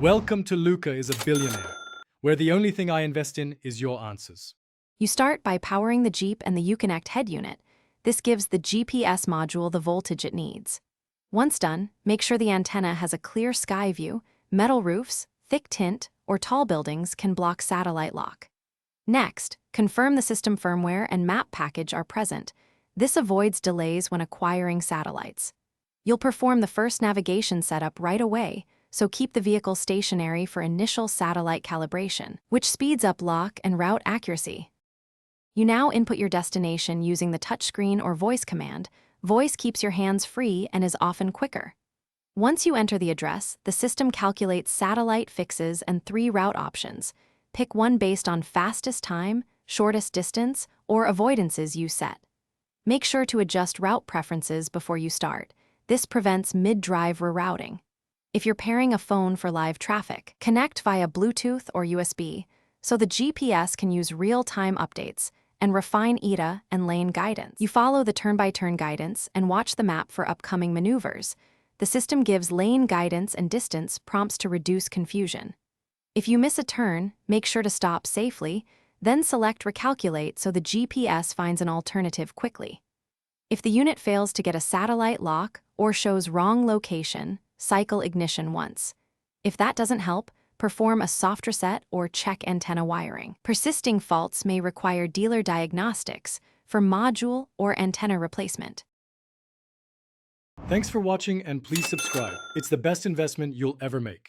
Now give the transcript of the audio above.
Welcome to Luca is a Billionaire, where the only thing I invest in is your answers. You start by powering the Jeep and the Uconnect head unit. This gives the GPS module the voltage it needs. Once done, make sure the antenna has a clear sky view. Metal roofs, thick tint, or tall buildings can block satellite lock. Next, confirm the system firmware and map package are present. This avoids delays when acquiring satellites. You'll perform the first navigation setup right away, so keep the vehicle stationary for initial satellite calibration, which speeds up lock and route accuracy. You now input your destination using the touchscreen or voice command. Voice keeps your hands free and is often quicker. Once you enter the address, the system calculates satellite fixes and 3 route options. Pick one based on fastest time, shortest distance, or avoidances you set. Make sure to adjust route preferences before you start. This prevents mid-drive rerouting. If you're pairing a phone for live traffic, connect via Bluetooth or USB, so the GPS can use real-time updates and refine ETA and lane guidance. You follow the turn-by-turn guidance and watch the map for upcoming maneuvers. The system gives lane guidance and distance prompts to reduce confusion. If you miss a turn, make sure to stop safely, then select Recalculate so the GPS finds an alternative quickly. If the unit fails to get a satellite lock or shows wrong location, cycle ignition once. If that doesn't help, perform a soft reset or check antenna wiring. Persisting faults may require dealer diagnostics for module or antenna replacement. Thanks for watching and please subscribe. It's the best investment you'll ever make.